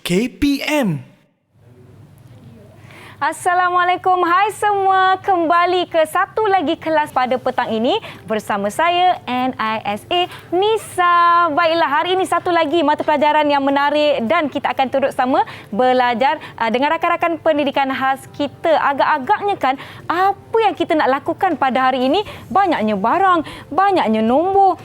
KPM. Assalamualaikum, hai semua. Kembali ke satu lagi kelas pada petang ini bersama saya NISA Nisa. Baiklah, hari ini satu lagi mata pelajaran yang menarik dan kita akan turut sama belajar dengan rakan-rakan pendidikan khas kita. Agak-agaknya kan, apa yang kita nak lakukan pada hari ini? Banyaknya barang, banyaknya nombor.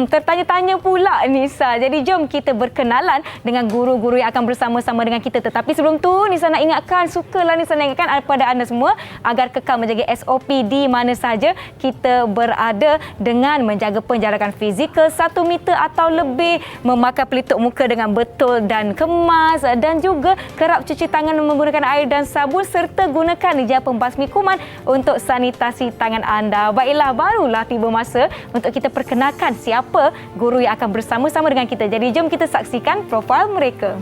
Tertanya-tanya pula Nisa. Jadi jom kita berkenalan dengan guru-guru yang akan bersama-sama dengan kita. Tetapi sebelum tu Nisa nak ingatkan, sukalah Nisa nak ingatkan kepada anda semua agar kekal menjaga SOP di mana sahaja kita berada dengan menjaga penjarakan fizikal 1 meter atau lebih, memakai pelitup muka dengan betul dan kemas, dan juga kerap cuci tangan menggunakan air dan sabun serta gunakan hijab pembasmi kuman untuk sanitasi tangan anda. Baiklah, barulah tiba masa untuk kita perkenalkan siapa guru yang akan bersama-sama dengan kita. Jadi jom kita saksikan profil mereka.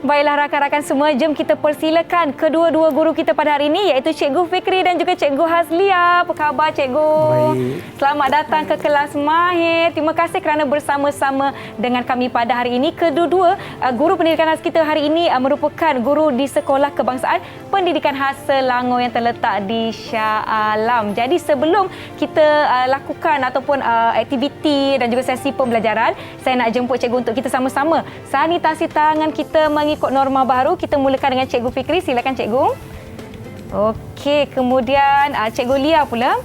Baiklah rakan-rakan semua, jom kita persilakan kedua-dua guru kita pada hari ini, iaitu Cikgu Fikri dan juga Cikgu Hazlia. Apa khabar Cikgu? Baik. Selamat datang ke kelas Mahir. Terima kasih kerana bersama-sama dengan kami pada hari ini. Kedua-dua guru pendidikan khas kita hari ini merupakan guru di Sekolah Kebangsaan Pendidikan Khas Selangor yang terletak di Shah Alam. Jadi sebelum kita lakukan ataupun aktiviti dan juga sesi pembelajaran, saya nak jemput Cikgu untuk kita sama-sama sanitasi tangan kita mengikut norma baru. Kita mulakan dengan Cikgu Fikri. Silakan Cikgu. Okey, kemudian Cikgu Lia pula.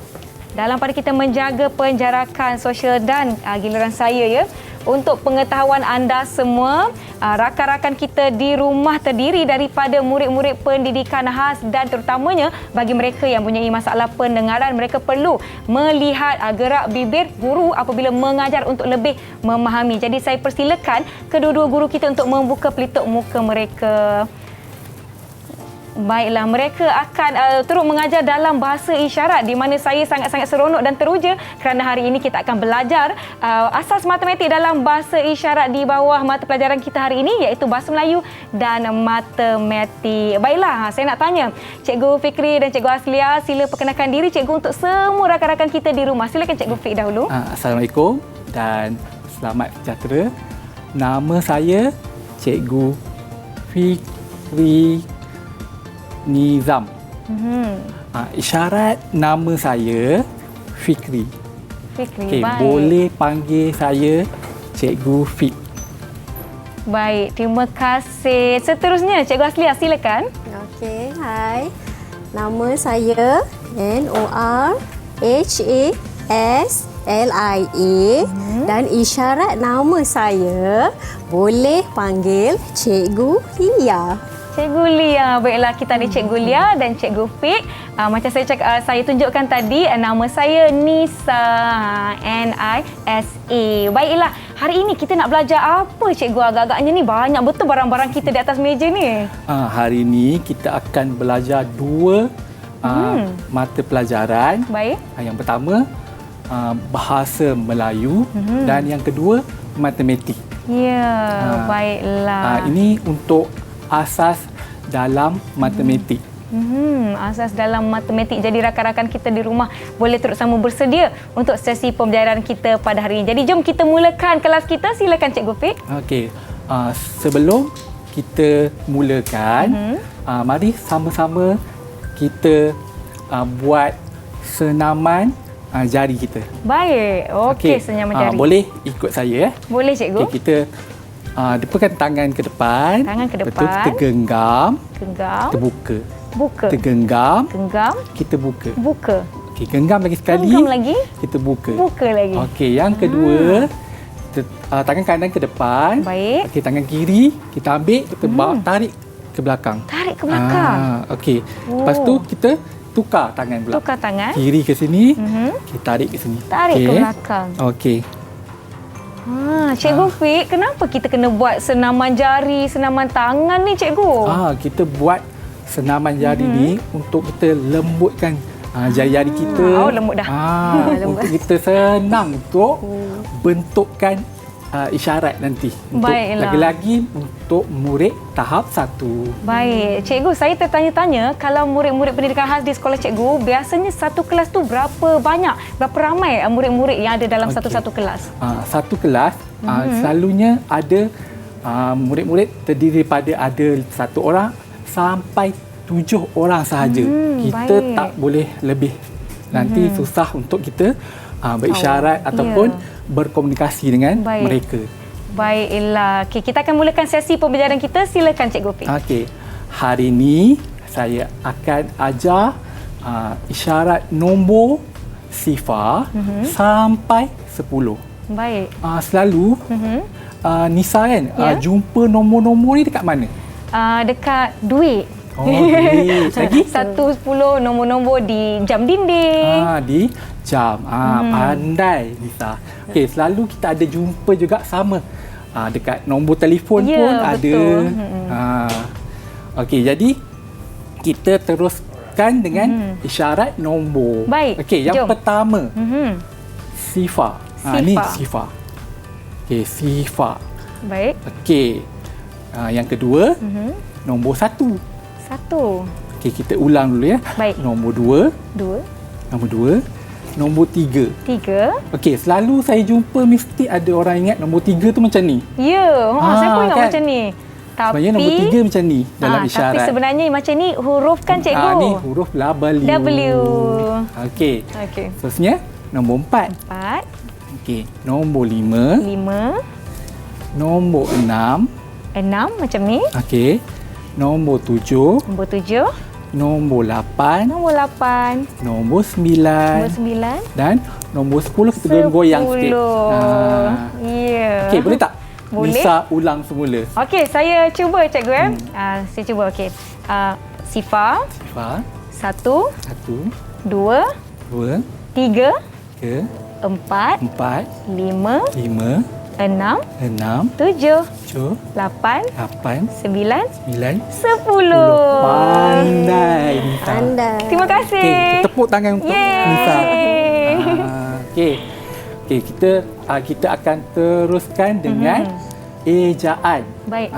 Dalam pada kita menjaga penjarakan sosial dan giliran saya ya. Untuk pengetahuan anda semua, rakan-rakan kita di rumah terdiri daripada murid-murid pendidikan khas dan terutamanya bagi mereka yang mempunyai masalah pendengaran, mereka perlu melihat gerak bibir guru apabila mengajar untuk lebih memahami. Jadi saya persilakan kedua-dua guru kita untuk membuka pelitup muka mereka. Baiklah, mereka akan turut mengajar dalam bahasa isyarat di mana saya sangat-sangat seronok dan teruja kerana hari ini kita akan belajar asas matematik dalam bahasa isyarat di bawah mata pelajaran kita hari ini, iaitu bahasa Melayu dan matematik. Baiklah, saya nak tanya Cikgu Fikri dan Cikgu Hazlia, sila perkenalkan diri Cikgu untuk semua rakan-rakan kita di rumah. Silakan Cikgu Fikri dahulu. Assalamualaikum dan selamat sejahtera. Nama saya Cikgu Fikri Nizam. Isyarat nama saya Fikri. Fikri, baik. Boleh panggil saya Cikgu Fik. Baik, terima kasih. Seterusnya Cikgu Hazlia, silakan. Okey, hai. Nama saya Norhaslia dan isyarat nama saya boleh panggil Cikgu Lia. Cikgu Lia. Baiklah, kita ada Cikgu Lia dan Cikgu Fik. Macam saya cakap, saya tunjukkan tadi, nama saya Nisa, N-I-S-A. Baiklah, hari ini kita nak belajar apa Cikgu? Agak-agaknya ni banyak betul barang-barang kita di atas meja ni. Hari ini kita akan belajar dua mata pelajaran. Baik. Yang pertama bahasa Melayu dan yang kedua matematik. Ya, baiklah. Ini untuk asas dalam matematik. Asas dalam matematik. Jadi rakan-rakan kita di rumah boleh terus sama bersedia untuk sesi pembelajaran kita pada hari ini. Jadi jom kita mulakan kelas kita. Silakan Cikgu Fik. Okey. Sebelum kita mulakan, mari sama-sama kita buat senaman jari kita. Baik. Okey, senyaman jari. Boleh ikut saya. Boleh Cikgu. Kita depankan tangan ke depan. Tangan ke Betul, depan. kita genggam. Genggam. Kita buka. Buka. Kita genggam. Genggam. Kita buka. Buka. Okey, genggam lagi sekali. Genggam lagi. Kita buka. Buka lagi. Okey, yang kedua, kita, tangan kanan ke depan. Baik. Okey, tangan kiri kita ambil, kita bawa tarik ke belakang. Tarik ke belakang. Okey. Lepas tu kita tukar tangan pula. Tukar tangan. Kiri ke sini, Mhm. kita tarik ke sini. Tarik ke Okey. belakang. Okey. Cikgu Fik, kenapa kita kena buat senaman jari, senaman tangan ni, cikgu? Kita buat senaman jari ni untuk kita lembutkan jari-jari kita. Lembut dah. Lembut. Untuk kita senang untuk bentukkan isyarat nanti. Untuk Baiklah. lagi-lagi untuk murid tahap 1. Baik, cikgu, saya tertanya-tanya, kalau murid-murid pendidikan khas di sekolah cikgu, biasanya satu kelas tu berapa banyak, berapa ramai murid-murid yang ada dalam Okey. satu-satu kelas? Satu kelas selalunya ada murid-murid terdiri daripada ada 1 orang sampai 7 orang sahaja. Kita baik. tak boleh lebih. Nanti susah untuk kita berisyarat ataupun berkomunikasi dengan Baik. mereka. Baiklah. Okey, kita akan mulakan sesi pembelajaran kita. Silakan Cikgu Fik. Okey. Hari ini saya akan ajar isyarat nombor sifar sampai 10. Baik. Selalu Nisa kan Ya. jumpa nombor-nombor ni dekat mana? Dekat duit. Duit. Lagi? 1-10 nombor-nombor di jam dinding. Di jam. Pandai Nisa. Okey, selalu kita ada jumpa juga sama. Dekat nombor telefon Ya, pun ada. betul. Okey, jadi kita teruskan dengan isyarat nombor. Baik, Okey, yang jom. pertama sifar. Ni Sifar. sifar. Okey, sifar. Baik. Okey. Yang kedua, nombor 1. 1, Okey, kita ulang dulu ya. Baik. Nombor 2, 2, nombor 2, nombor 3. 3. Okey, selalu saya jumpa mesti ada orang ingat nombor 3 tu macam ni. Ya, saya pun ingat kan? macam ni. Tapi Sebenarnya nombor 3 macam ni dalam isyarat. Tapi sebenarnya macam ni huruf kan cikgu? Ni huruf W. W. Okey. Okey. Seterusnya nombor 4. 4, Okey, nombor 5, 5, nombor 6. 6 macam ni. Okey. Nombor 7, Nombor 7, nombor 8, nombor 8, nombor 9 nombor 9, dan nombor 10 kita goyang sikit. Ya. Okey, boleh tak? Boleh. Nisa ulang semula. Okey, saya cuba cikgu saya cuba okey. Sifar Sifar. 1, 1, 2, 2, 3, 3, 4, 4, 5, 5, 6, 6, 7, 7, 8, 8, 9, 9, 10. Pandai Nisa. Pandai. Terima kasih. Okey, tepuk tangan untuk Yeay. Nisa. Okey. Okey, kita akan teruskan dengan ejaan. Baik.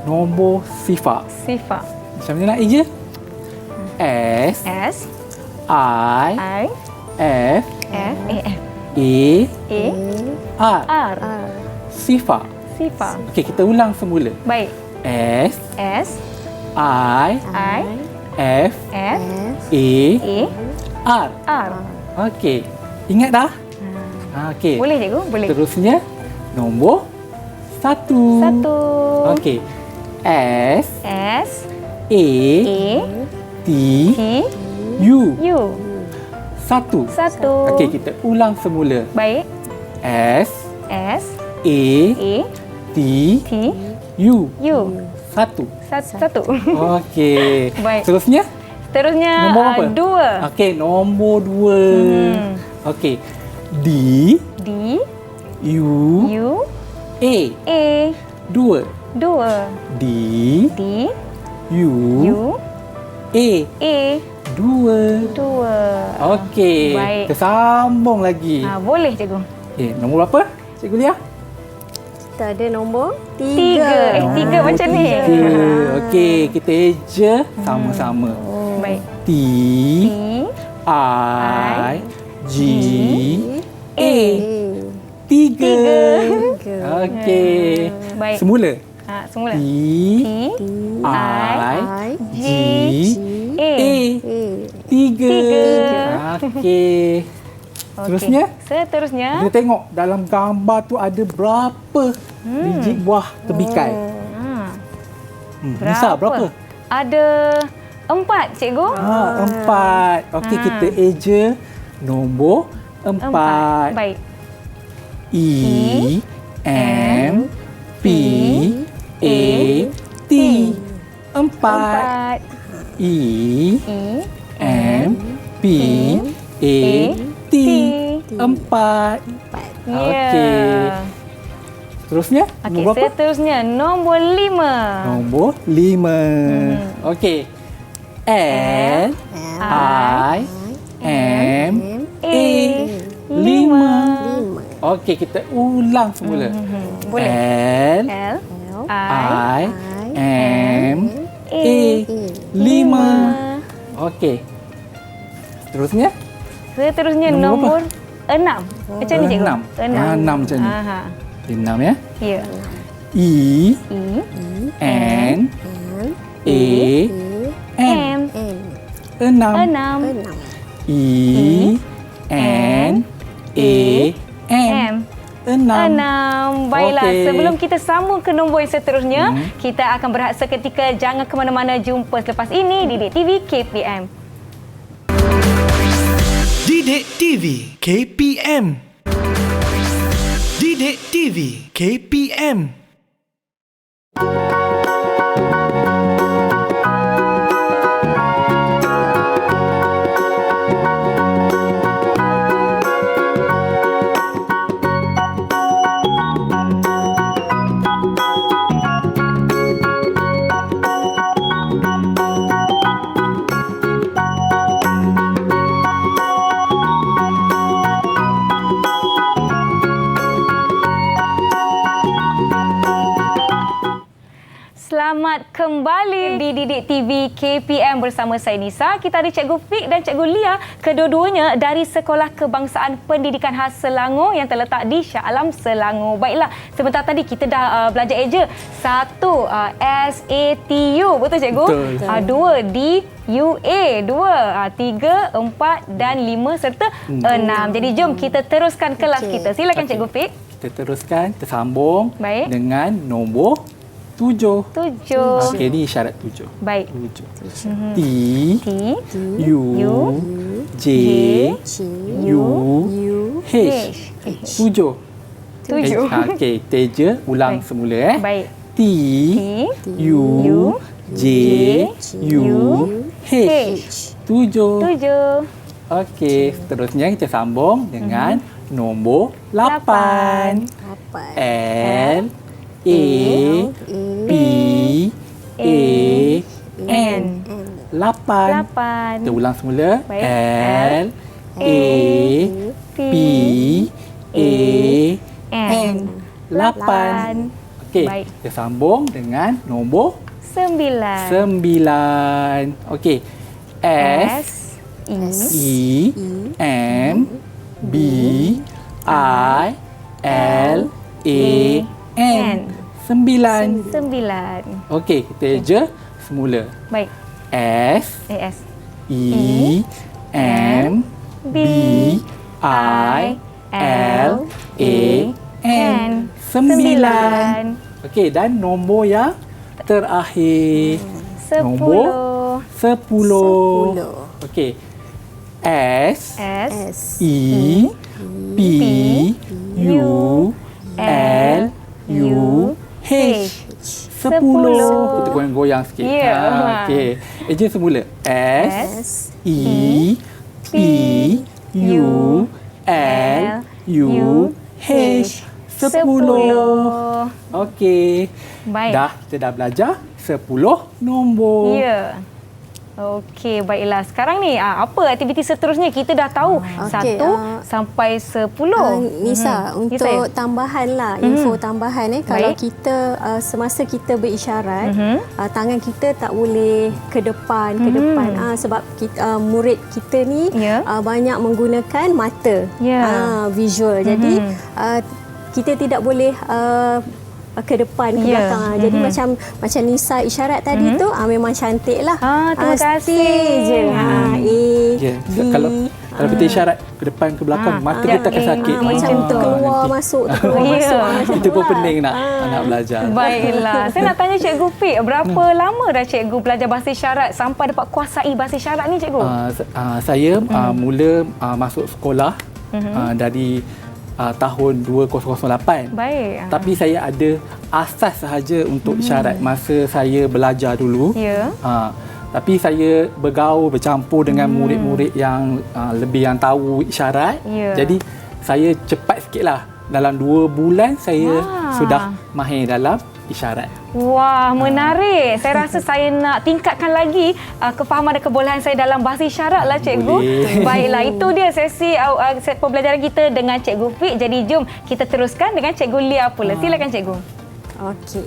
Nombor sifar. Sifar. Macam mana nak eja? S, S, I, I, F, F, F, A, A, R. R. Sifar. Sifar. Okey, kita ulang semula. Baik. S, S, I, I, F, F, A, R. R. Okey. Ingat dah? Okey. Boleh cikgu? Boleh. Terusnya nombor 1. 1. Okey. S, S, A, A, T, T, U. U. 1. 1. Okey, kita ulang semula. Baik. S, S, A, A, T, T, U. U. 1. 1. Okey. Baik. Terusnya? Terusnya Nombor apa? 2. Okey, nombor 2. Okey. D, D, U, U, A. A. 2. 2. D, D, U, U, A. A. 2. 2. Okey. Baik. Kita sambung lagi. Boleh cikgu. Okey, nombor berapa? Cikgu Lia? Kita ada nombor 3. 3. 3 macam ni. 3. Okey, kita eja sama-sama. Baik. T, T, I, G, A. 3. Tiga. Okey. Baik. Semula. Semula. T, T, I, G, A. A. 3. Tiga. Okey. Seterusnya, Seterusnya. kita tengok dalam gambar tu ada berapa biji buah tebikai. Nisa, berapa? Ada 4, cikgu. 4. Okey, kita eja nombor 4. Baik. E, M, P, A, T. 4. E, M, P, A, T. 4. Okey. Seterusnya, Okey, nombor berapa? seterusnya nombor 5. Nombor 5. Okey. L, I, M, A. 5. Okey, kita ulang semula. Boleh. L, L, I, M, A. 5. Okey. Seterusnya, Seterusnya Nombor nombor 6. Macam ni, cikgu? 6. 6 macam ni. Aha. 6 ya. Ya. E, E, N, A, M. M. 6. 6. E, N, A, M. M. 6. Baiklah, Okey. sebelum kita sambung ke nombor yang seterusnya, kita akan berehat seketika. Jangan ke mana-mana. Jumpa selepas ini di Didik TV KPM. Didik TV KPM. Didik TV KPM. Selamat kembali di Didik TV KPM bersama saya Nisa. Kita ada Cikgu Fik dan Cikgu Lia, kedua-duanya dari Sekolah Kebangsaan Pendidikan Khas Selangor yang terletak di Shah Alam, Selangor. Baiklah, sebentar tadi kita dah belajar eja. 1 SATU, betul Cikgu? Betul. 2 DUA, 2, 3, 4 dan 5 serta 6. Jadi jom kita teruskan kelas kita. Silakan Cikgu Fik. Kita teruskan, tersambung Baik. dengan nombor 7. 7. Okey, ni isyarat 7. Baik. 7. T, T, U, J, U, H. 7. 7. Okey, teja ulang Baik. semula Baik. T, U, J, U, H. 7. 7. Okey, seterusnya kita sambung dengan nombor 8. L, A, P, A, N. 8. 8. Kita ulang semula. Baik. L, A, P, A, N. 8. Okey, Baik. kita sambung dengan nombor 9. 9. Okey. S, E, M, B, I, L, A, N. 9. 9. Okey, kita eja semula. Baik. S, S. E, M, B, I, L, A, N. 9. Okey, dan nombor yang terakhir. 10. Nombor 10. Okey. S, S. E, P, U, L, U, H. 10. Kita goyang-goyang sikit. Ya. Okey. Eja semula. S, E, P, U, L, U, H. 10. Okey. Baik. Kita dah belajar 10 nombor. Ya. Okey, baiklah. Sekarang ni apa aktiviti seterusnya? Kita dah tahu 1 sampai 10. Nisa, untuk saya. tambahan lah, info tambahan kalau kita semasa kita berisyarat, tangan kita tak boleh ke depan, sebab kita, murid kita ni Ya. banyak menggunakan mata, Ya. visual. Jadi kita tidak boleh ke depan, ke belakang. Jadi macam Nisa isyarat tadi tu memang cantik lah. Terima kasih. Je. A, Ya, B, Kalau kita isyarat ke depan ke belakang, mata kita akan sakit. Macam terkeluar nanti. masuk, terkeluar Ya. masuk. Macam Itu pun itulah. pening nak belajar. Baiklah. Saya nak tanya Cikgu Fik, berapa lama dah Cikgu belajar bahasa isyarat sampai dapat kuasai bahasa isyarat ni Cikgu? Saya mula masuk sekolah dari tahun 2008. Baik. Tapi saya ada asas sahaja untuk isyarat masa saya belajar dulu. Ya. Tapi saya bergaul, bercampur dengan murid-murid yang yang tahu isyarat. Ya. Jadi saya cepat sikitlah. Dalam 2 bulan saya sudah mahir dalam isyarat. Wah, menarik. Saya rasa saya nak tingkatkan lagi kefahaman dan kebolehan saya dalam bahasa isyarat lah Cikgu. Boleh. Baiklah, itu dia sesi pembelajaran kita dengan Cikgu Fik. Jadi jom kita teruskan dengan Cikgu Lia pula. Silakan Cikgu. Okey.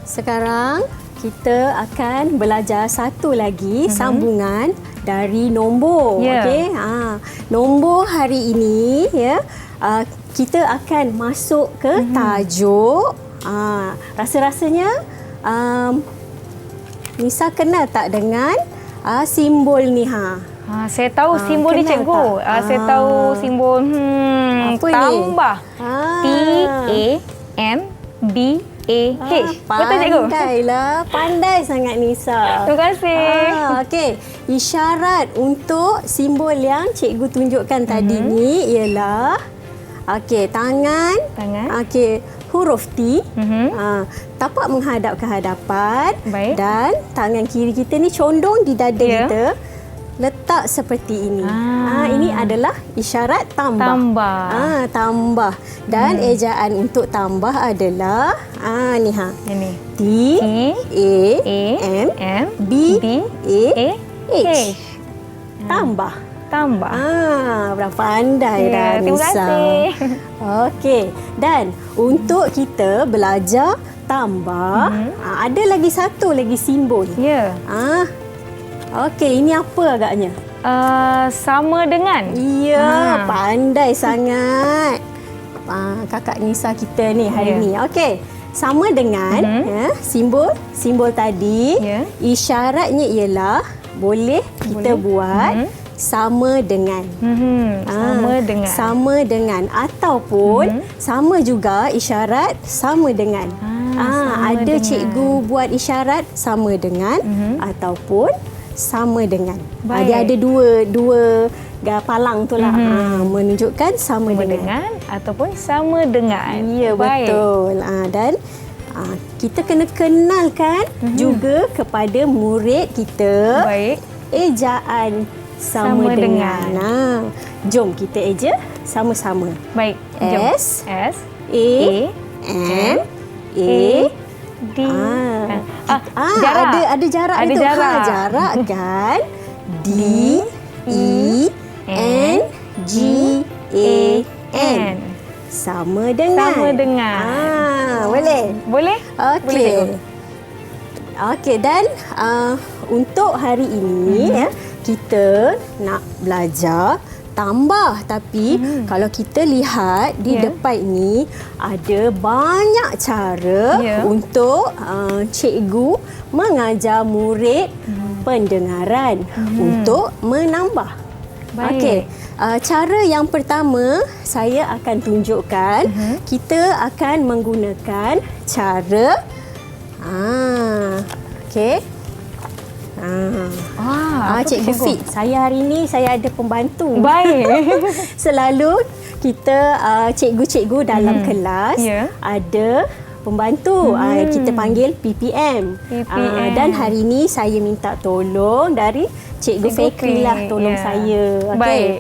Sekarang kita akan belajar satu lagi sambungan dari nombor. Ya. Okey. Nombor hari ini ya, kita akan masuk ke tajuk. Rasa-rasanya Nisa kenal tak dengan simbol ni Saya tahu simbol ni kenal Cikgu. tak? Saya tahu simbol Apa ni? tambah. TAMBAH. Betul Cikgu? Pandai sangat Nisa. Terima kasih. Okey. Isyarat untuk simbol yang cikgu tunjukkan tadi ni ialah tangan. Okey, huruf T. Tapak menghadap ke hadapan. Baik. Dan tangan kiri kita ni condong di dada Ya. kita. Letak seperti ini. Ini adalah isyarat tambah. Tambah. Dan ejaan untuk tambah adalah ni Ini. T A M B A H. Tambah. Tambah. Berapa pandai dah Terima Nisa. kasih. Okey. Dan untuk kita belajar tambah, ada lagi satu lagi simbol. Ya. Okey, ini apa agaknya? Sama dengan. Ya, pandai sangat. Kakak Nisa kita ni hari Ya. ni. Okey. Sama dengan simbol tadi. Ya. Isyaratnya ialah boleh kita buat sama dengan. Sama dengan ataupun sama juga isyarat sama dengan. sama Ada dengan. cikgu buat isyarat sama dengan ataupun sama dengan. Baik. Dia ada dua palang tu lah. Menunjukkan sama dengan. Ataupun sama dengan. Ya, Baik. betul. Dan kita kena kenalkan juga kepada murid kita Baik. ejaan sama dengan. Jom kita eja sama-sama. Baik. Jom. S S A M A D. jarak. Ada jarak Ada itu. jarak. Jarak kan. D E N G A N. Sama dengan. Sama dengan. Boleh? Boleh? Boleh, Okey. cikgu. Okey, dan untuk hari ini kita nak belajar tambah, tapi kalau kita lihat di Ya. depan ini ada banyak cara Ya. untuk cikgu mengajar murid pendengaran untuk menambah. Baik. Okey. Cara yang pertama saya akan tunjukkan. Kita akan menggunakan cara okey. Apa tu, Cikgu Fik, saya hari ini saya ada pembantu. Baik. Selalu kita cikgu-cikgu dalam kelas Ya. ada pembantu. Kita panggil PPM. PPM. Dan hari ini saya minta tolong dari Cikgu Fikri lah tolong Ya. saya. Okey. Baik.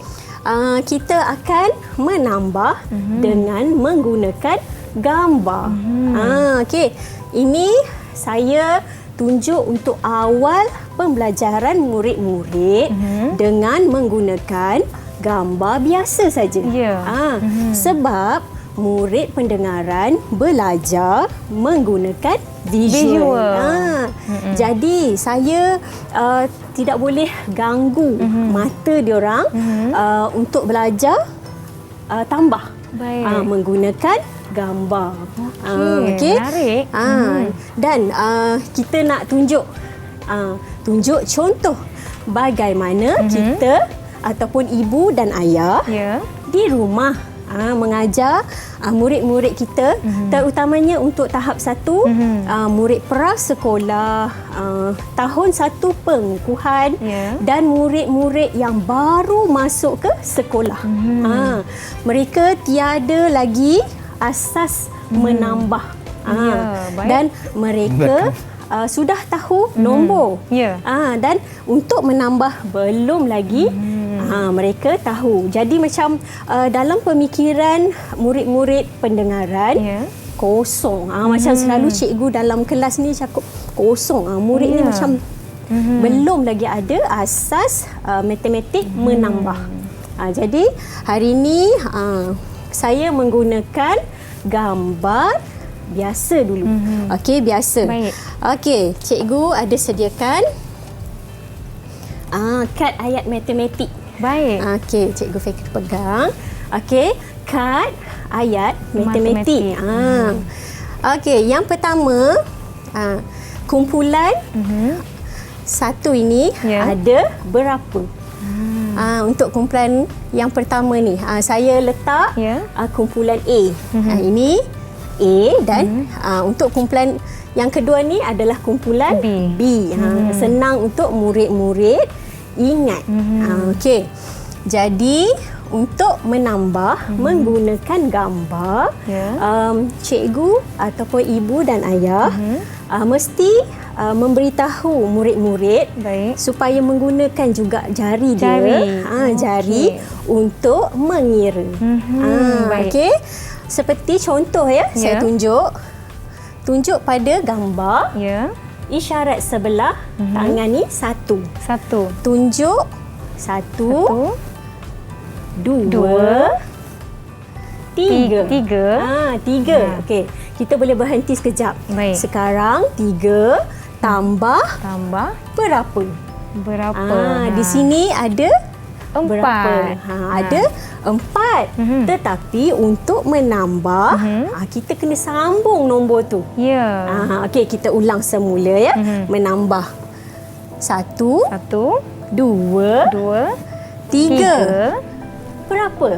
Kita akan menambah dengan menggunakan gambar. Okey. Ini saya tunjuk untuk awal pembelajaran murid-murid dengan menggunakan gambar biasa saja. Ya. Sebab murid pendengaran belajar menggunakan visual. Jadi saya tidak boleh ganggu mata diorang untuk belajar tambah. Baik. Menggunakan gambar. Okey, menarik. Dan kita nak tunjuk contoh bagaimana kita ataupun ibu dan ayah Ya. di rumah mengajar murid-murid kita, terutamanya untuk tahap 1, murid prasekolah, tahun 1 pengukuhan, dan murid-murid yang baru masuk ke sekolah. Mereka tiada lagi asas menambah. Dan mereka sudah tahu nombor. Dan untuk menambah belum lagi mereka tahu. Jadi macam dalam pemikiran murid-murid pendengaran kosong. Macam selalu cikgu dalam kelas ni cakap kosong. Murid ni macam belum lagi ada asas matematik menambah. Jadi hari ini saya menggunakan gambar biasa dulu. Okey, biasa. Baik. Okey, cikgu ada sediakan kad ayat matematik. Baik. Okey, cikgu Fikri pegang. Okey, kad ayat matematik. Okey, yang pertama kumpulan 1 ini ada berapa? Untuk kumpulan yang pertama ni, saya letak kumpulan A. Ini A dan untuk kumpulan yang kedua ni adalah kumpulan B. Senang untuk murid-murid ingat. Okey. Jadi untuk menambah menggunakan gambar, cikgu ataupun ibu dan ayah mesti memberitahu murid-murid supaya menggunakan juga jari jari untuk mengira. Okey. Seperti contoh saya tunjuk pada gambar. Isyarat sebelah tangan ni 1. Tunjuk 1, 2, 3. 3. Okey. Kita boleh berhenti sekejap. Sekarang 3 tambah berapa? Di sini ada 4. berapa? Ada 4. Tetapi untuk menambah, kita kena sambung nombor tu. Okey, kita ulang semula menambah 1, 2, 3. Berapa?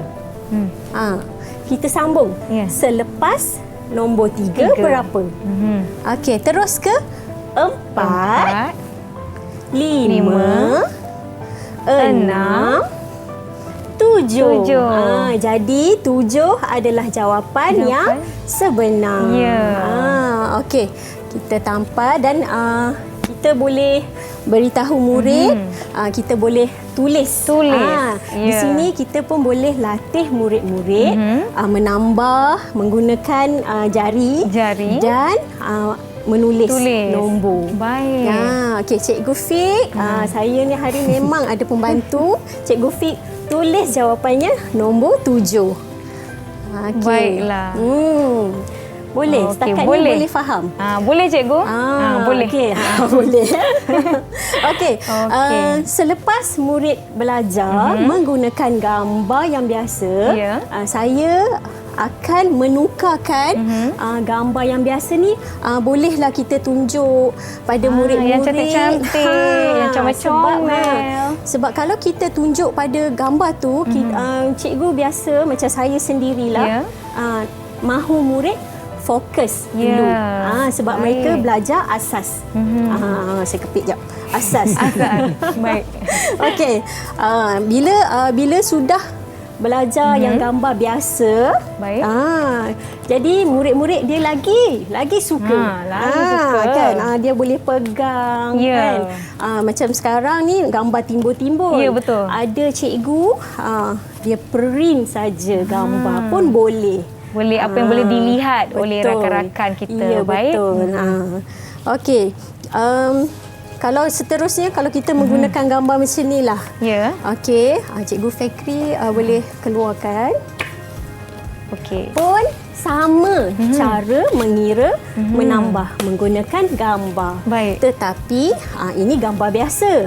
Kita sambung. Selepas nombor 3 berapa? Okey, terus ke 4, 5, 6, 7. Jadi 7 adalah jawapan yang sebenar. Okey, kita tampal dan kita boleh beritahu murid, kita boleh tulis. Di sini kita pun boleh latih murid-murid menambah menggunakan jari dan menulis nombor. Baik. Okey, Cikgu Fik, saya ni hari memang ada pembantu. Cikgu Fik tulis jawapannya nombor 7. Okey. Baiklah. Boleh, setakat ni boleh faham? Boleh cikgu? Boleh. Okey, boleh. Okey. Selepas murid belajar menggunakan gambar yang biasa, saya akan menukarkan gambar yang biasa ni, bolehlah kita tunjuk pada murid-murid yang cantik-cantik, yang comel-comel. Sebab kalau kita tunjuk pada gambar tu, cikgu biasa macam saya sendirilah mahu murid fokus dulu. Sebab mereka belajar asas. Saya kepit jap. Asas. Baik. Okey. Bila sudah belajar yang gambar biasa, jadi murid-murid dia lagi suka. Kan? Dia boleh pegang kan. Macam sekarang ni gambar timbul-timbul. Betul. Ada cikgu dia print saja gambar pun boleh. Apa yang boleh dilihat oleh rakan-rakan kita. Baik. Betul. Okey. Kalau seterusnya, kalau kita menggunakan gambar macam ni lah. Okey. Cikgu Fikri boleh keluarkan. Okey. Pun sama cara mengira, menambah menggunakan gambar. Baik. Tetapi ini gambar biasa.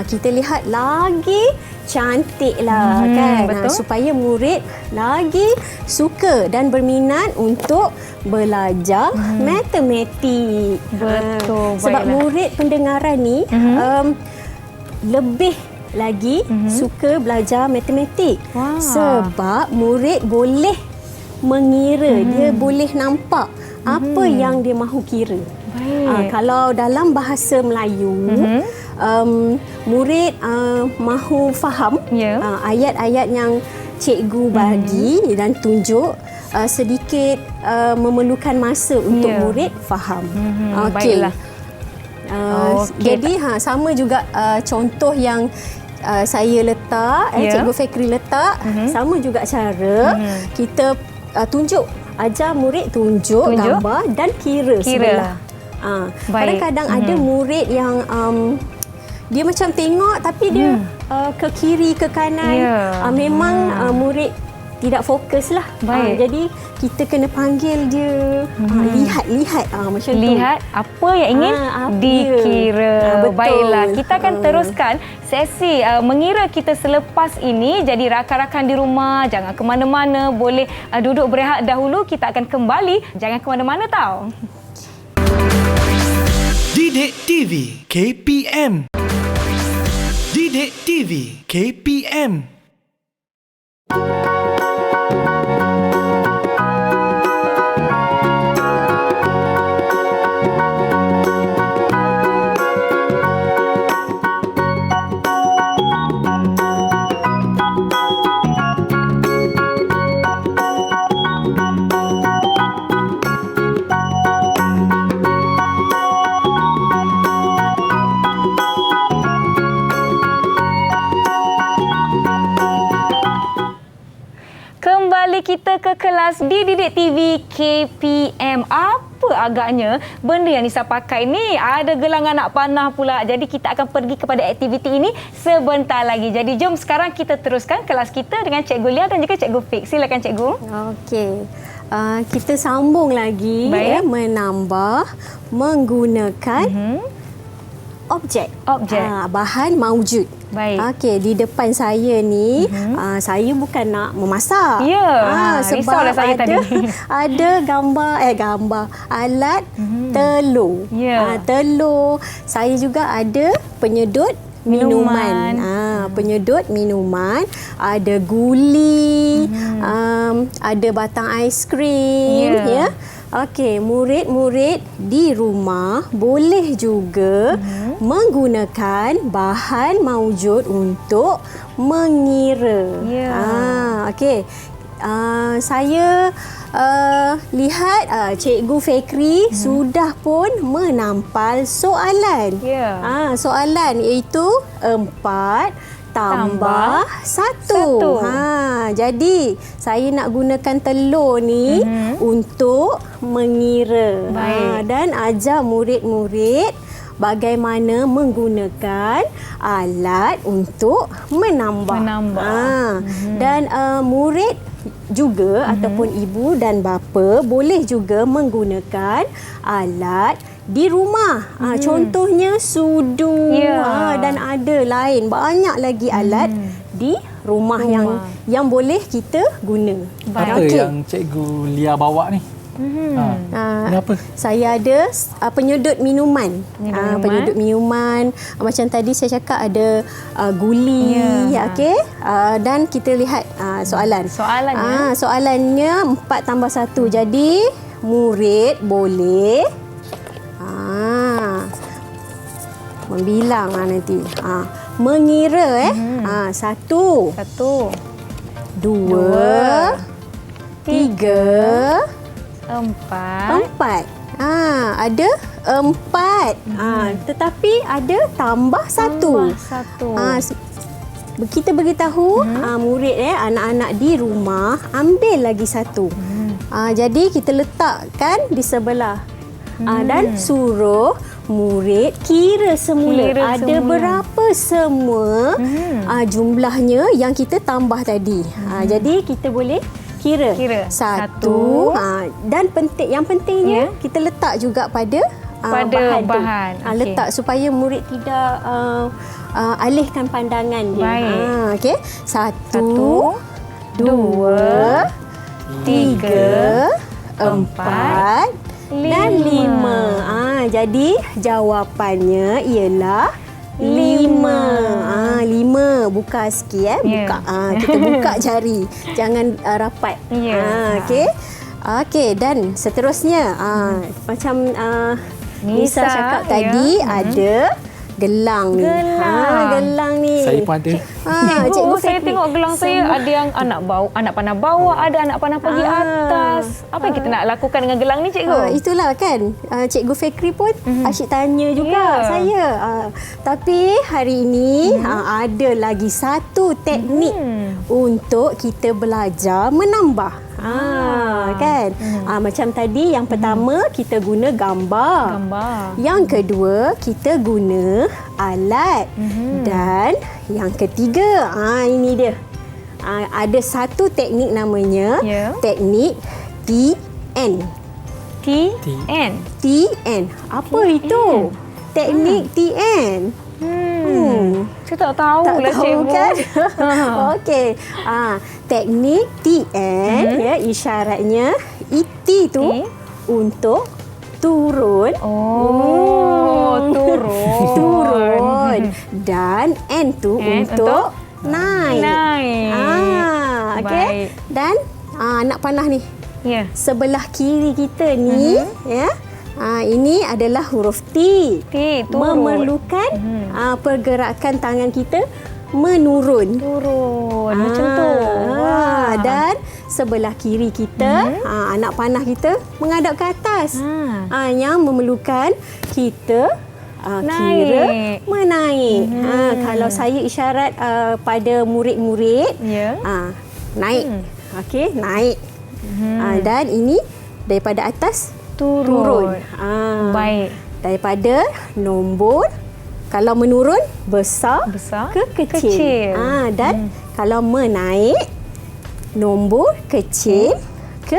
Kita lihat lagi cantiklah kan. Supaya murid lagi suka dan berminat untuk belajar matematik. Betul. Sebab murid pendengaran ni lebih lagi suka belajar matematik. Wah. Sebab murid boleh mengira, dia boleh nampak apa yang dia mahu kira. Kalau dalam bahasa Melayu, murid mahu faham ayat-ayat yang cikgu bagi dan tunjuk, sedikit memerlukan masa untuk murid faham. Baiklah. Jadi sama juga contoh yang saya letak, Cikgu Fikri letak, sama juga cara kita tunjuk, ajar murid tunjuk gambar dan kira sebelah. Kadang-kadang ada murid yang dia macam tengok tapi dia ke kiri, ke kanan. Memang murid tidak fokus lah. Jadi kita kena panggil dia, lihat macam tu. Lihat apa yang ingin dikira. Baiklah, kita akan teruskan sesi mengira kita selepas ini. Jadi rakan-rakan di rumah, jangan ke mana-mana. Boleh duduk berehat dahulu. Kita akan kembali. Jangan ke mana-mana tau. Didik TV KPM. Didik TV KPM. Kita ke kelas di Didik TV KPM. Apa agaknya benda yang Nisa pakai ni? Ada gelang anak panah pula. Jadi kita akan pergi kepada aktiviti ini sebentar lagi. Jadi jom sekarang kita teruskan kelas kita dengan Cikgu Lia dan juga Cikgu Fik. Silakan Cikgu. Okey. Kita sambung lagi menambah menggunakan objek. Bahan maujud. Baik. Okey, di depan saya ni saya bukan nak memasak. Sebab saya tadi. ada gambar alat telur. Telur. Saya juga ada penyedut minuman. Penyedut minuman, ada guli, ada batang aiskrim, Okey, murid-murid di rumah boleh juga menggunakan bahan maujud untuk mengira. Okey. Saya lihat Cikgu Fikri sudah pun menampal soalan. Soalan iaitu 4 tambah 1. Jadi saya nak gunakan telur ni untuk mengira. Dan ajar murid-murid bagaimana menggunakan alat untuk menambah. Dan murid juga ataupun ibu dan bapa boleh juga menggunakan alat di rumah. Contohnya sudu, dan ada lain banyak lagi alat di rumah yang boleh kita guna. Apa yang Cikgu Lia bawa ni? Kenapa? Saya ada penyedut minuman. Penyedut minuman. Macam tadi saya cakap ada guli. Okey. Dan kita lihat soalan. Soalannya 4 tambah 1. Jadi murid boleh membilang nanti. Mengira 1, 2, 3, 4. Ada 4. Tetapi ada tambah 1. Kita beritahu murid anak-anak di rumah ambil lagi 1. Jadi kita letakkan di sebelah. Dan suruh murid kira semula ada berapa semua jumlahnya yang kita tambah tadi. Jadi kita boleh kira. 1. Dan yang pentingnya kita letak juga pada bahan. Letak supaya murid tidak alihkan pandangan dia. Okey. 1, 2, 3, 4 dan 5. Jadi jawapannya ialah 5. Buka sikit Ya. buka. Kita buka jari. Jangan rapat. Ya. Okey. Okey, dan seterusnya macam Nisa cakap tadi ada gelang ni. Gelang ni. Saya pun ada. Cikgu, saya Fikri. tengok gelang saya ada yang anak panah bawah, ada anak panah pergi atas. Apa yang kita nak lakukan dengan gelang ni, cikgu? Itulah kan. Cikgu Fikri pun asyik tanya juga saya. Tapi hari ini ada lagi satu teknik untuk kita belajar menambah. Kan? Macam tadi yang pertama kita guna gambar. Yang kedua kita guna alat. Dan yang ketiga ini dia. Ada satu teknik namanya teknik TN. TN. TN. Apa itu? Teknik TN. Saya tak tahu Tak lah, tahu cikgu. kan? Okey. Teknik TN isyaratnya IT tu untuk turun. Turun. Dan N tu untuk naik. Okey. Baik. Dan anak panah ni. Ya. Sebelah kiri kita ni ini adalah huruf T. turun. Memerlukan pergerakan tangan kita menurun. Macam tu. Dan sebelah kiri kita, anak panah kita menghadap ke atas. Yang memerlukan kita kira menaik. Kalau saya isyarat pada murid-murid, naik. Okey, naik. Dan ini daripada atas turun. Baik. Daripada nombor, kalau menurun besar ke kecil. Dan kalau menaik, nombor kecil ke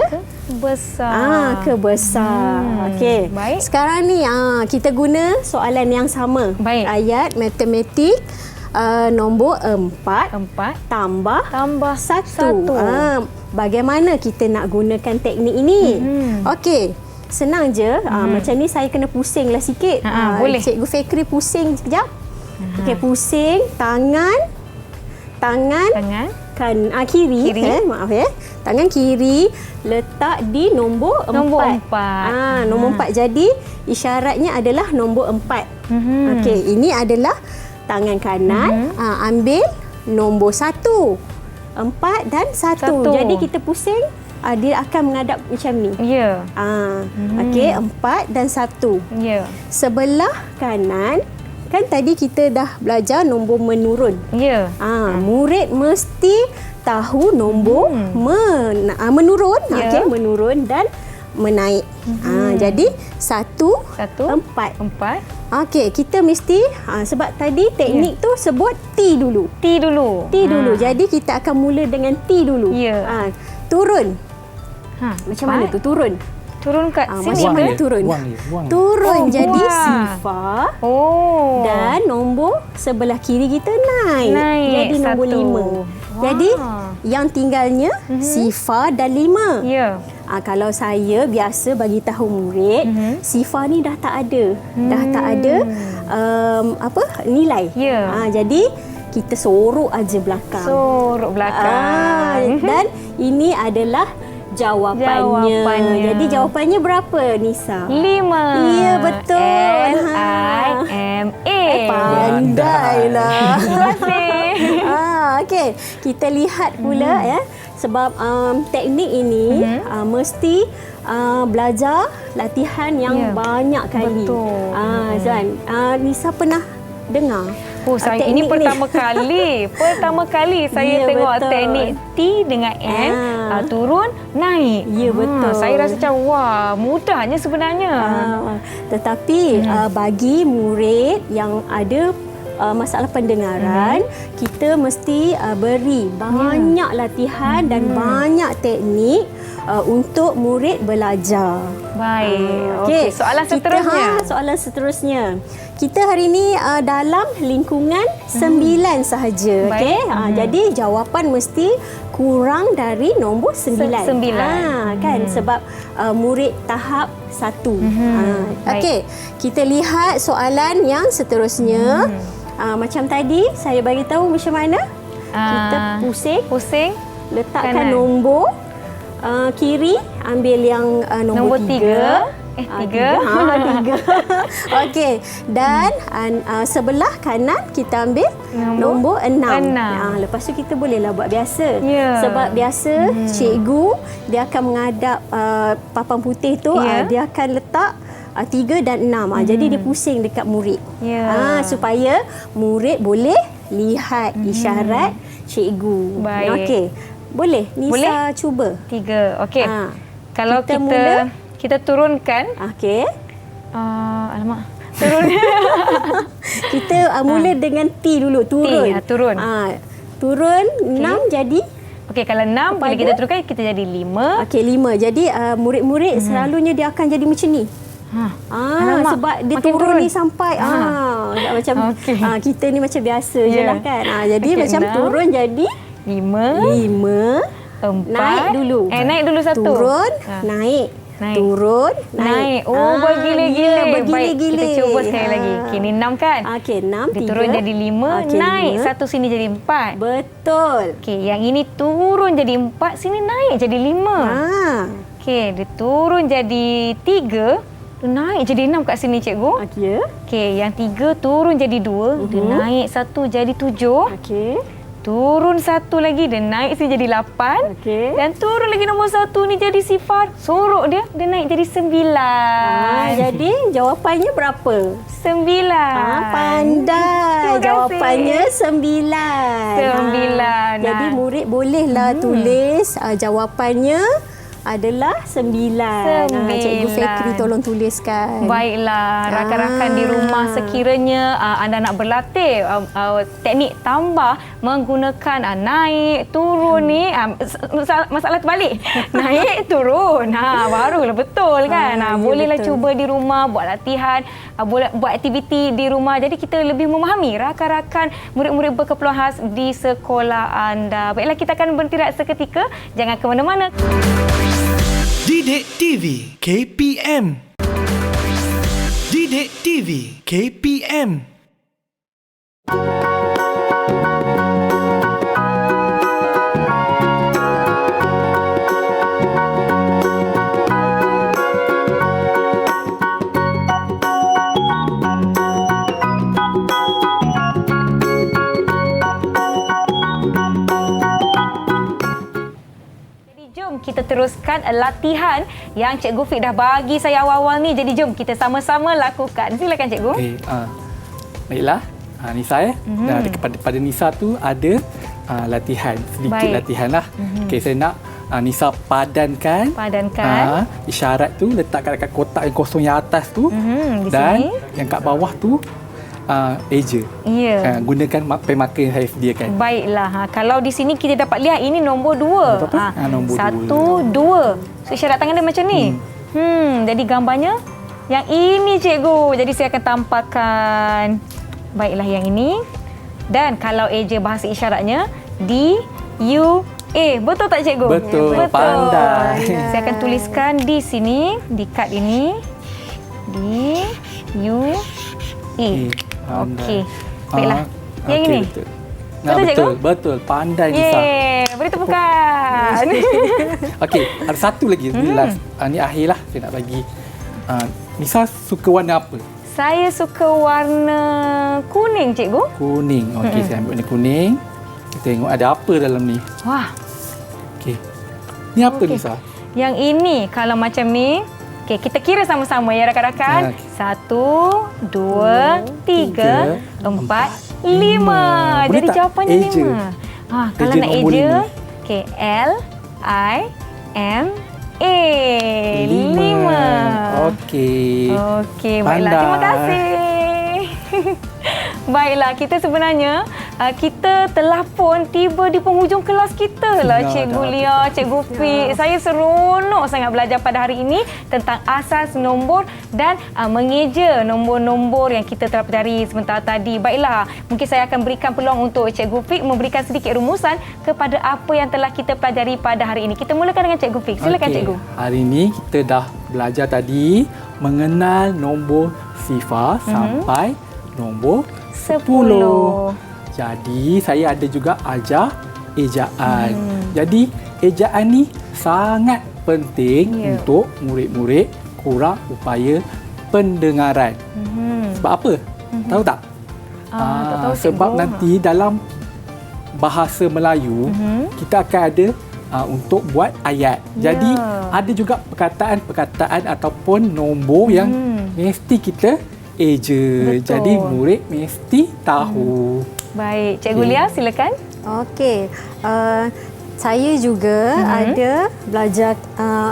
besar. ke besar. Okey. Baik. Sekarang ni kita guna soalan yang sama. Baik. Ayat matematik nombor 4 tambah 1. Bagaimana kita nak gunakan teknik ini? Okey. Senang je. Macam ni saya kena pusing lah sikit. Boleh. Cikgu Fikri pusing sekejap. Okey, pusing tangan kiri. Maaf ya. Tangan kiri letak di nombor 4. Nombor 4. Jadi isyaratnya adalah nombor 4. Okey, ini adalah tangan kanan. Ambil nombor 1. 4 dan 1. Jadi kita pusing, dia akan menghadap macam ni. Ya. Okey, 4 dan 1. Ya. Sebelah kanan, kan tadi kita dah belajar nombor menurun. Ya. Murid mesti tahu nombor menurun. Okey, menurun dan menaik. Jadi 1, 4. Okey, kita mesti sebab tadi teknik tu sebut T dulu. T dulu. Jadi kita akan mula dengan T dulu. Ya. Turun. Macam mana tu turun? Turun kat sini macam mana ke? turun? Buang. Turun. Jadi buang. sifar. Dan nombor sebelah kiri kita naik. Jadi nombor 5. Jadi yang tinggalnya sifar dan 5. Ya. Kalau saya biasa bagi tahu murid, sifar ni dah tak ada. Dah tak ada nilai. Ya. Jadi kita sorok aja belakang. Dan ini adalah jawapannya. Jadi jawapannya berapa, Nisa? 5. Ya, betul. LIMA. Pandailah. Terima kasih. Okey, kita lihat pula ya. Sebab teknik ini mesti belajar latihan yang banyak kali. Betul. Zan, Nisa pernah dengar? Saya ini pertama kali saya tengok betul. teknik T dengan N, turun, naik. Ya, betul. Saya rasa macam mudahnya sebenarnya. Tetapi bagi murid yang ada masalah pendengaran, kita mesti beri banyak latihan dan banyak teknik untuk murid belajar. Baik. Okey, soalan seterusnya. Soalan seterusnya. Kita hari ini dalam lingkungan 9 sahaja. Okey. Jadi jawapan mesti kurang dari nombor 9. Kan sebab murid tahap 1. Okey. Kita lihat soalan yang seterusnya. macam tadi saya bagi tahu macam mana. Kita pusing. Letakkan nombor kiri, ambil yang nombor 3. 3. 3. Okey. Dan sebelah kanan kita ambil nombor 6. Lepas tu kita bolehlah buat biasa. Sebab biasa cikgu dia akan menghadap papan putih tu, dia akan letak 3 dan 6. Jadi dia pusing dekat murid. Supaya murid boleh lihat isyarat cikgu. Baik. Okey. Boleh Nisa cuba. 3. Okey. Kalau kita turunkan. Okey. Alamak. Turun. Kita mula dengan T dulu. Turun. Turun. Turun 6 jadi. Okey, kalau 6 bila kita turunkan kita jadi 5. Okey, 5. Jadi murid-murid selalunya dia akan jadi macam ni. Sebab dia turun ni sampai macam kita ni macam biasa je lah kan. Jadi macam 6. turun jadi 5. 4. Naik dulu. Naik dulu 1. Turun, naik. Turun, naik. Bergila-gila. Bergila-gila. Kita cuba sekali lagi. Okey, ni 6 kan? Okey, 6. Dia turun jadi 5, naik 1 sini jadi 4. Betul. Okey, yang ini turun jadi 4, sini naik jadi 5. Okey, dia turun jadi 3, dia naik jadi 6 kat sini cikgu. Okey, yang 3 turun jadi 2, dia naik 1 jadi 7. Okey. Turun 1 lagi, dia naik sini jadi 8. Dan turun lagi nombor 1 ni jadi sifar. Sorok dia naik jadi 9. Jadi jawapannya berapa? 9. Pandai. Jawapannya 9. Jadi murid bolehlah tulis jawapannya adalah 9. Cikgu Fikri tolong tuliskan. Baiklah, rakan-rakan di rumah sekiranya anda nak berlatih teknik tambah menggunakan naik, turun ni, masalah terbalik. Naik, turun. Barulah betul kan. Bolehlah betul. cuba di rumah, buat latihan, buat aktiviti di rumah. Jadi kita lebih memahami rakan-rakan murid-murid berkeperluan khas di sekolah anda. Baiklah, kita akan berhenti seketika. Jangan ke mana-mana. Didik TV KPM. Didik TV KPM. Kita teruskan latihan yang Cikgu Fik dah bagi saya awal-awal ni. Jadi jom kita sama-sama lakukan. Silakan Cikgu. Okey, baiklah. Nisa pada Nisa tu ada latihan, sedikit latihan lah. Okey, saya nak Nisa padankan isyarat tu, letak kat kotak yang kosong yang atas tu, dan sini. Yang kat bawah tu eja. Gunakan pen marker yang saya sediakan. Baiklah. Kalau di sini kita dapat lihat ini nombor 2. Nombor 1, 2. So isyarat tangan dia macam ni. Jadi gambarnya yang ini cikgu. Jadi saya akan tampakkan. Baiklah, yang ini. Dan kalau eja bahasa isyaratnya D-U-A. Betul tak cikgu? Betul. Pandai. Saya akan tuliskan di sini, di kad ini. D-U-A. Okey. Baiklah. Yang ini. Betul cikgu? Betul. Pandai Nisa. Beri tepukan. Okey, ada satu lagi. Ni last. Ni akhirlah saya nak bagi. Nisa suka warna apa? Saya suka warna kuning cikgu. Kuning. Okey, saya ambil warna kuning. Kita tengok ada apa dalam ni. Wah. Okey. Ni apa Nisa? Yang ini kalau macam ni. Okey, kita kira sama-sama ya rakan-rakan. 1, 2, 3, 4, 5. Jadi jawapannya 5. Kalau nak eja, okey, L-I-M-A. 5. Okey, baiklah. Terima kasih. Baiklah, kita sebenarnya kita telah pun tiba di penghujung kelas kita lah, Cikgu Lia, Cikgu Fik. Saya seronok sangat belajar pada hari ini tentang asas nombor dan mengeja nombor-nombor yang kita telah pelajari sebentar tadi. Baiklah, mungkin saya akan berikan peluang untuk Cikgu Fik memberikan sedikit rumusan kepada apa yang telah kita pelajari pada hari ini. Kita mulakan dengan Cikgu Fik. Silakan Cikgu. Hari ini kita dah belajar tadi mengenal nombor sifar sampai nombor 10. Jadi saya ada juga ajar ejaan. Jadi ejaan ni sangat penting untuk murid-murid kurang upaya pendengaran. Sebab apa? Tahu tak? Tak tahu, sebab cikgu. nanti dalam bahasa Melayu kita akan ada untuk buat ayat. Jadi ada juga perkataan-perkataan ataupun nombor yang mesti kita eja. Betul. Jadi murid mesti tahu. Baik, Cikgu Lia silakan. Okey. Saya juga ada belajar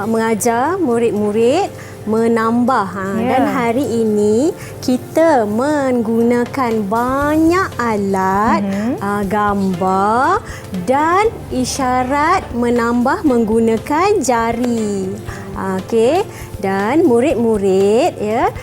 mengajar murid-murid menambah dan hari ini kita menggunakan banyak alat gambar dan isyarat menambah menggunakan jari. Okey, dan murid-murid ya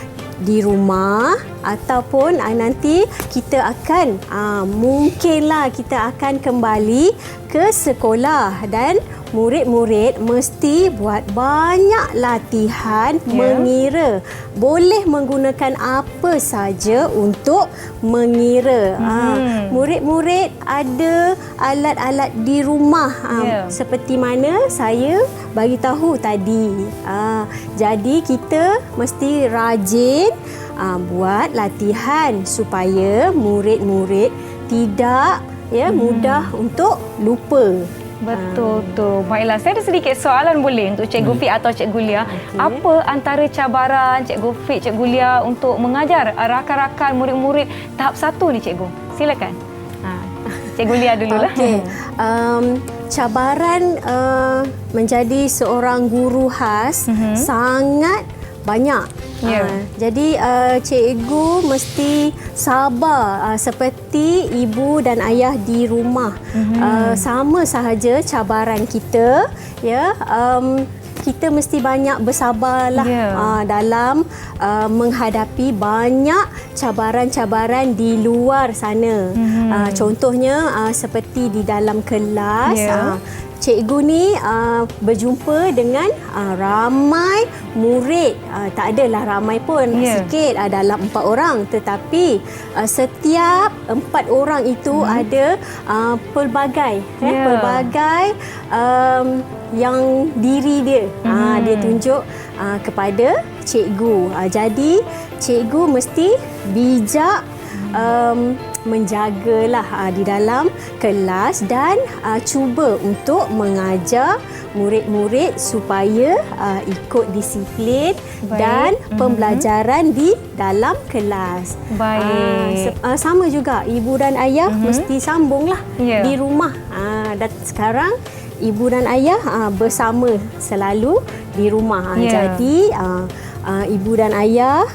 di rumah ataupun nanti kita akan mungkinlah kita akan kembali ke sekolah dan murid-murid mesti buat banyak latihan mengira. Boleh menggunakan apa saja untuk mengira. Murid-murid ada alat-alat di rumah seperti mana saya bagi tahu tadi. Jadi kita mesti rajin buat latihan supaya murid-murid tidak mudah untuk lupa. Betul tu. Baiklah, saya ada sedikit soalan boleh untuk Cikgu Fik atau Cikgu Lia. Apa antara cabaran Cikgu Fik, Cikgu Lia untuk mengajar rakan-rakan murid-murid tahap 1 ni, Cikgu? Silakan. Cikgu Lia dululah. Okey. Cabaran menjadi seorang guru khas sangat banyak. Jadi cikgu mesti sabar seperti ibu dan ayah di rumah. Sama sahaja cabaran kita kita mesti banyak bersabarlah dalam menghadapi banyak cabaran-cabaran di luar sana. Contohnya seperti di dalam kelas cikgu ni berjumpa dengan ramai murid. Tak adalah ramai pun, sikit, dalam 4 orang. Tetapi setiap 4 orang itu ada pelbagai yang diri dia. Dia tunjuk kepada cikgu. Jadi cikgu mesti bijak menjagalah di dalam kelas dan cuba untuk mengajar murid-murid supaya ikut disiplin dan pembelajaran di dalam kelas. Baik. Sama juga ibu dan ayah mesti sambunglah di rumah. Dan sekarang ibu dan ayah bersama selalu di rumah. Jadi ibu dan ayah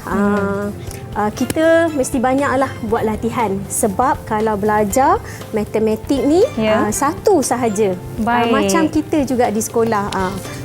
kita mesti banyaklah buat latihan sebab kalau belajar matematik ni satu sahaja. Macam kita juga di sekolah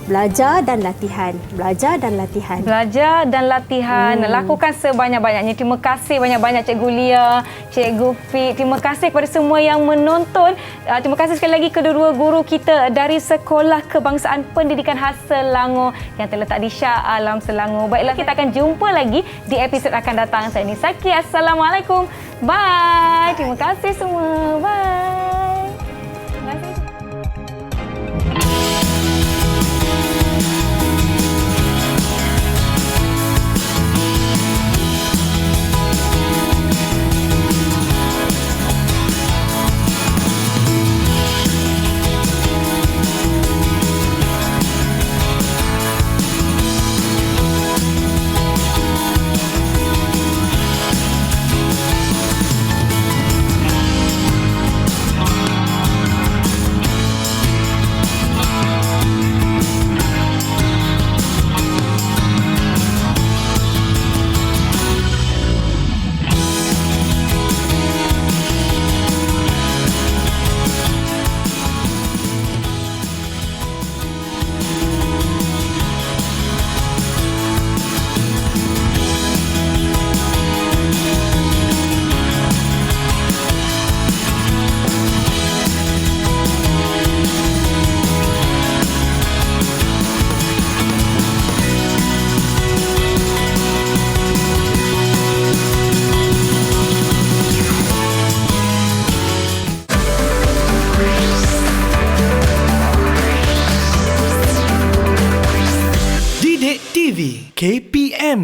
belajar dan latihan, belajar dan latihan. Belajar dan latihan. Lakukan sebanyak-banyaknya. Terima kasih banyak-banyak Cikgu Lia, Cikgu Fik. Terima kasih kepada semua yang menonton. Terima kasih sekali lagi kedua-dua guru kita dari Sekolah Kebangsaan Pendidikan khas Selangor yang terletak di Shah Alam, Selangor. Baiklah, kita akan jumpa lagi di episod akan datang. Saya Nisaki. Assalamualaikum. Bye. Terima kasih semua. Bye. Terima kasih. Didik TV KPM